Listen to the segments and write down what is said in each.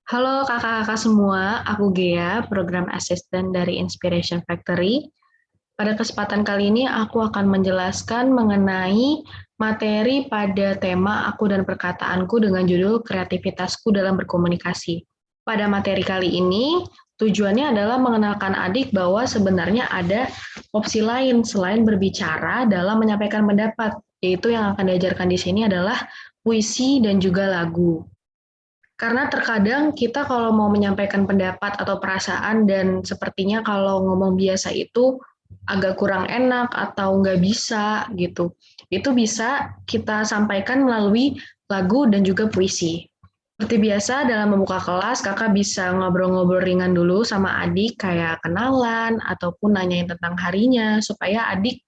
Halo kakak-kakak semua, aku Gea, Program Assistant dari Inspiration Factory. Pada kesempatan kali ini aku akan menjelaskan mengenai materi pada tema aku dan perkataanku dengan judul Kreativitasku dalam Berkomunikasi. Pada materi kali ini, tujuannya adalah mengenalkan adik bahwa sebenarnya ada opsi lain selain berbicara dalam menyampaikan pendapat, yaitu yang akan diajarkan di sini adalah puisi dan juga lagu. Karena terkadang kita kalau mau menyampaikan pendapat atau perasaan dan sepertinya kalau ngomong biasa itu agak kurang enak atau nggak bisa gitu. Itu bisa kita sampaikan melalui lagu dan juga puisi. Seperti biasa dalam membuka kelas, kakak bisa ngobrol-ngobrol ringan dulu sama adik kayak kenalan ataupun nanyain tentang harinya supaya adik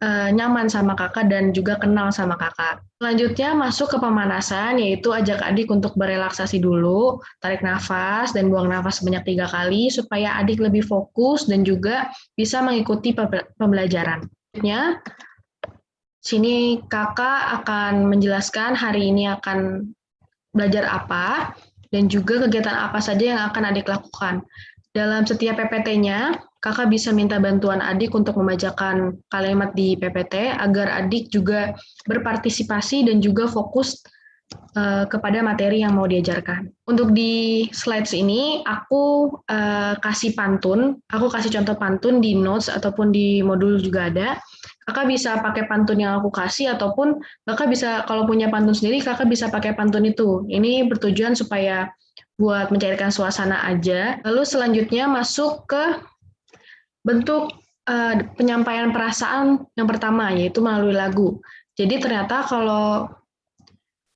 nyaman sama kakak dan juga kenal sama kakak. Selanjutnya masuk ke pemanasan, yaitu ajak adik untuk berelaksasi dulu, tarik nafas dan buang nafas sebanyak 3 kali supaya adik lebih fokus dan juga bisa mengikuti pembelajaran. Selanjutnya, sini kakak akan menjelaskan hari ini akan belajar apa dan juga kegiatan apa saja yang akan adik lakukan. Dalam setiap PPT-nya, kakak bisa minta bantuan adik untuk membacakan kalimat di PPT agar adik juga berpartisipasi dan juga fokus kepada materi yang mau diajarkan. Untuk di slides ini, aku kasih pantun, aku kasih contoh pantun di notes ataupun di modul juga ada. Kakak bisa pakai pantun yang aku kasih ataupun kakak bisa kalau punya pantun sendiri kakak bisa pakai pantun itu. Ini bertujuan supaya buat mencairkan suasana aja. Lalu selanjutnya masuk ke bentuk penyampaian perasaan yang pertama yaitu melalui lagu. Jadi ternyata kalau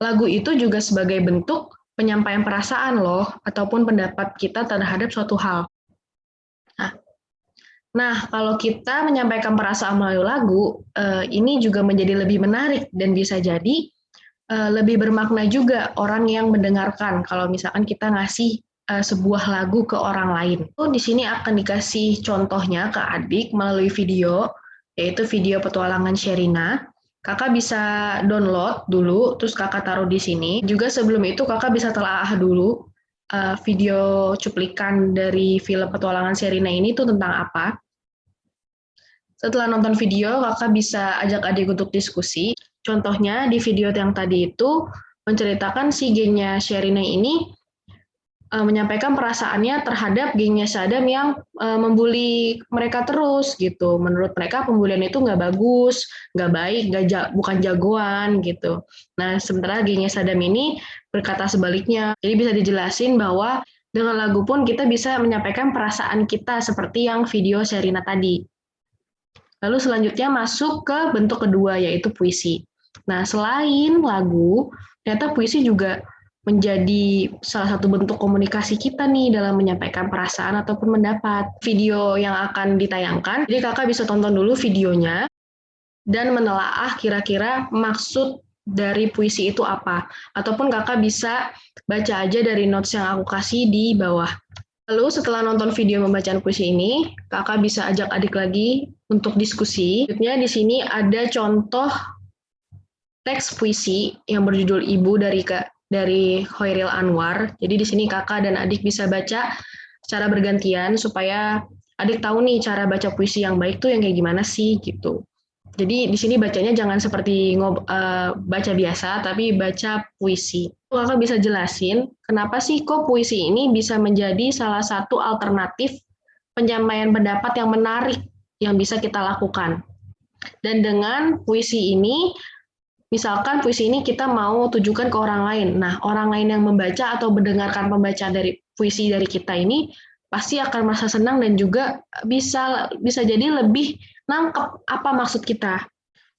lagu itu juga sebagai bentuk penyampaian perasaan loh ataupun pendapat kita terhadap suatu hal. Nah, kalau kita menyampaikan perasaan melalui lagu, ini juga menjadi lebih menarik dan bisa jadi lebih bermakna juga orang yang mendengarkan kalau misalkan kita ngasih sebuah lagu ke orang lain. Di sini akan dikasih contohnya ke adik melalui video, yaitu video petualangan Sherina. Kakak bisa download dulu, terus kakak taruh di sini. Juga sebelum itu kakak bisa telaah dulu video cuplikan dari film petualangan Sherina ini tuh tentang apa. Setelah nonton video, kakak bisa ajak adik untuk diskusi. Contohnya di video yang tadi itu menceritakan si gengnya Sherina ini menyampaikan perasaannya terhadap gengnya Sadam yang membuli mereka terus gitu. Menurut mereka pembulian itu nggak bagus, nggak baik, bukan jagoan gitu. Nah sementara gengnya Sadam ini berkata sebaliknya. Jadi bisa dijelasin bahwa dengan lagu pun kita bisa menyampaikan perasaan kita seperti yang video Sherina tadi. Lalu selanjutnya masuk ke bentuk kedua, yaitu puisi. Nah, selain lagu, ternyata puisi juga menjadi salah satu bentuk komunikasi kita nih dalam menyampaikan perasaan ataupun pendapat. Video yang akan ditayangkan, jadi kakak bisa tonton dulu videonya dan menelaah kira-kira maksud dari puisi itu apa. Ataupun kakak bisa baca aja dari notes yang aku kasih di bawah. Lalu setelah nonton video pembacaan puisi ini, kakak bisa ajak adik lagi untuk diskusi. Selanjutnya di sini ada contoh teks puisi yang berjudul Ibu dari Khairil Anwar. Jadi di sini kakak dan adik bisa baca secara bergantian supaya adik tahu nih cara baca puisi yang baik tuh yang kayak gimana sih gitu. Jadi di sini bacanya jangan seperti baca biasa, tapi baca puisi. Kakak bisa jelasin kenapa sih kok puisi ini bisa menjadi salah satu alternatif penyampaian pendapat yang menarik yang bisa kita lakukan. Dan dengan puisi ini, misalkan puisi ini kita mau tujukan ke orang lain. Nah, orang lain yang membaca atau mendengarkan pembacaan dari puisi dari kita ini pasti akan merasa senang dan juga bisa jadi lebih nangkep apa maksud kita.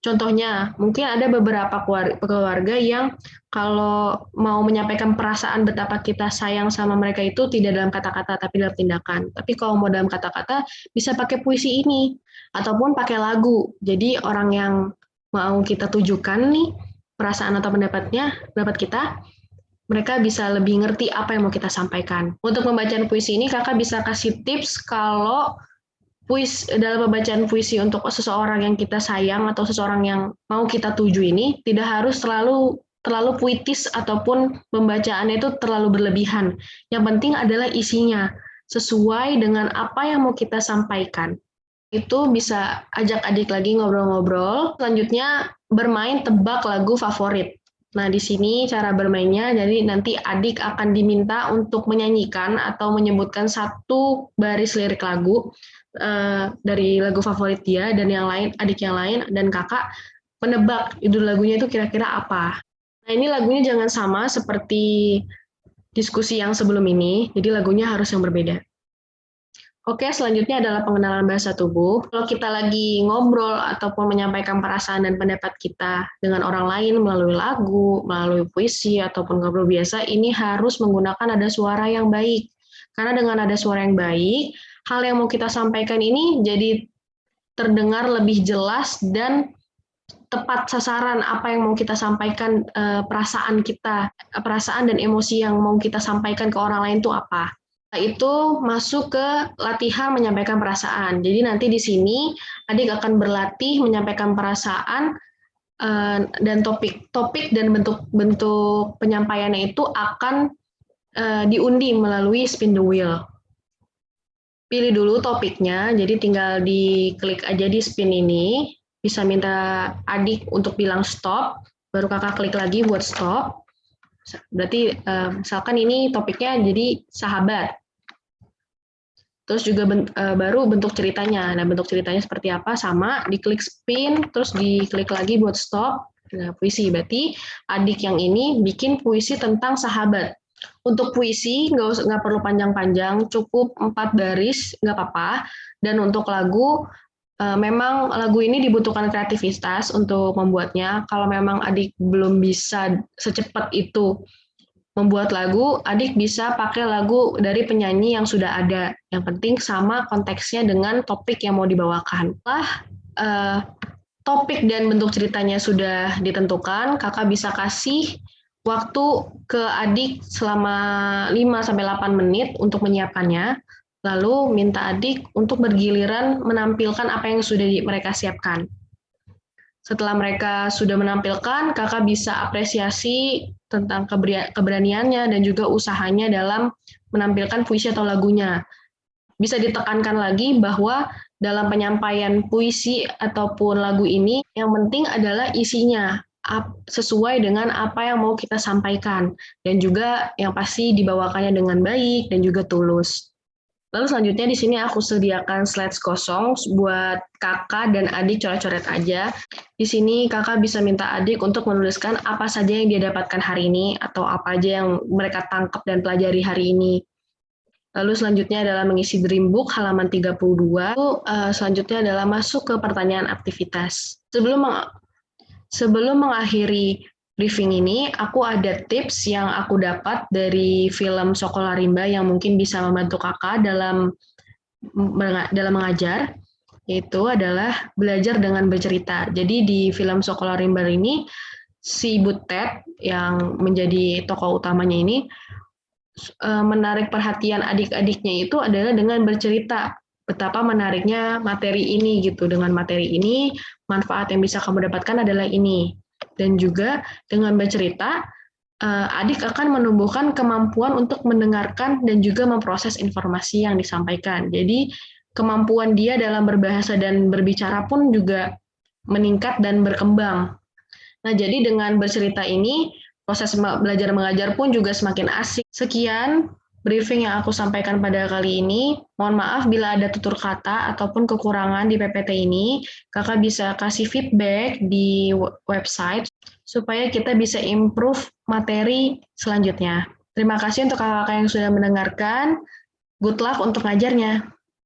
Contohnya, mungkin ada beberapa keluarga yang kalau mau menyampaikan perasaan betapa kita sayang sama mereka itu tidak dalam kata-kata tapi dalam tindakan. Tapi kalau mau dalam kata-kata bisa pakai puisi ini ataupun pakai lagu. Jadi orang yang mau kita tujukan nih perasaan atau pendapat kita, mereka bisa lebih ngerti apa yang mau kita sampaikan. Untuk pembacaan puisi ini kakak bisa kasih tips kalau dalam pembacaan puisi untuk seseorang yang kita sayang atau seseorang yang mau kita tuju ini tidak harus selalu terlalu puitis ataupun pembacaannya itu terlalu berlebihan. Yang penting adalah isinya, sesuai dengan apa yang mau kita sampaikan. Itu bisa ajak adik lagi ngobrol-ngobrol. Selanjutnya bermain tebak lagu favorit. Nah, di sini cara bermainnya, jadi nanti adik akan diminta untuk menyanyikan atau menyebutkan satu baris lirik lagu dari lagu favorit dia, dan yang lain, adik yang lain, dan kakak menebak judul lagunya itu kira-kira apa. Nah, ini lagunya jangan sama seperti diskusi yang sebelum ini, jadi lagunya harus yang berbeda. Oke, selanjutnya adalah pengenalan bahasa tubuh. Kalau kita lagi ngobrol ataupun menyampaikan perasaan dan pendapat kita dengan orang lain melalui lagu, melalui puisi, ataupun ngobrol biasa, ini harus menggunakan nada suara yang baik. Karena dengan nada suara yang baik, hal yang mau kita sampaikan ini jadi terdengar lebih jelas dan tepat sasaran apa yang mau kita sampaikan, perasaan kita, perasaan dan emosi yang mau kita sampaikan ke orang lain itu apa. Itu masuk ke latihan menyampaikan perasaan. Jadi nanti di sini adik akan berlatih menyampaikan perasaan dan topik dan bentuk penyampaiannya itu akan diundi melalui spin the wheel. Pilih dulu topiknya, jadi tinggal diklik aja di spin ini. Bisa minta adik untuk bilang stop, baru kakak klik lagi buat stop. Berarti misalkan ini topiknya jadi sahabat. Terus juga baru bentuk ceritanya. Nah, bentuk ceritanya seperti apa? Sama, diklik spin, terus diklik lagi buat stop. Nah, puisi. Berarti adik yang ini bikin puisi tentang sahabat. Untuk puisi, nggak perlu panjang-panjang, cukup 4 baris, nggak apa-apa. Dan untuk lagu, memang lagu ini dibutuhkan kreativitas untuk membuatnya. Kalau memang adik belum bisa secepat itu membuat lagu, adik bisa pakai lagu dari penyanyi yang sudah ada. Yang penting sama konteksnya dengan topik yang mau dibawakan. Setelah topik dan bentuk ceritanya sudah ditentukan, kakak bisa kasih waktu ke adik selama 5-8 menit untuk menyiapkannya, lalu minta adik untuk bergiliran menampilkan apa yang sudah mereka siapkan. Setelah mereka sudah menampilkan, kakak bisa apresiasi tentang keberaniannya dan juga usahanya dalam menampilkan puisi atau lagunya. Bisa ditekankan lagi bahwa dalam penyampaian puisi ataupun lagu ini, yang penting adalah isinya, sesuai dengan apa yang mau kita sampaikan. Dan juga yang pasti dibawakannya dengan baik dan juga tulus. Lalu selanjutnya di sini aku sediakan slides kosong buat kakak dan adik coret-coret aja. Di sini kakak bisa minta adik untuk menuliskan apa saja yang dia dapatkan hari ini atau apa aja yang mereka tangkap dan pelajari hari ini. Lalu selanjutnya adalah mengisi Dreambook halaman 32. Lalu selanjutnya adalah masuk ke pertanyaan aktivitas. Sebelum mengakhiri briefing ini, aku ada tips yang aku dapat dari film Sekolah Rimba yang mungkin bisa membantu kakak dalam mengajar, yaitu adalah belajar dengan bercerita. Jadi di film Sekolah Rimba ini, si Butet yang menjadi tokoh utamanya ini menarik perhatian adik-adiknya itu adalah dengan bercerita. Betapa menariknya materi ini gitu. Dengan materi ini, manfaat yang bisa kamu dapatkan adalah ini. Dan juga dengan bercerita, adik akan menumbuhkan kemampuan untuk mendengarkan dan juga memproses informasi yang disampaikan. Jadi kemampuan dia dalam berbahasa dan berbicara pun juga meningkat dan berkembang. Nah, jadi dengan bercerita ini, proses belajar mengajar pun juga semakin asik. Sekian briefing yang aku sampaikan pada kali ini. Mohon maaf bila ada tutur kata ataupun kekurangan di PPT ini. Kakak bisa kasih feedback di website supaya kita bisa improve materi selanjutnya. Terima kasih untuk kakak-kakak yang sudah mendengarkan. Good luck untuk ngajarnya.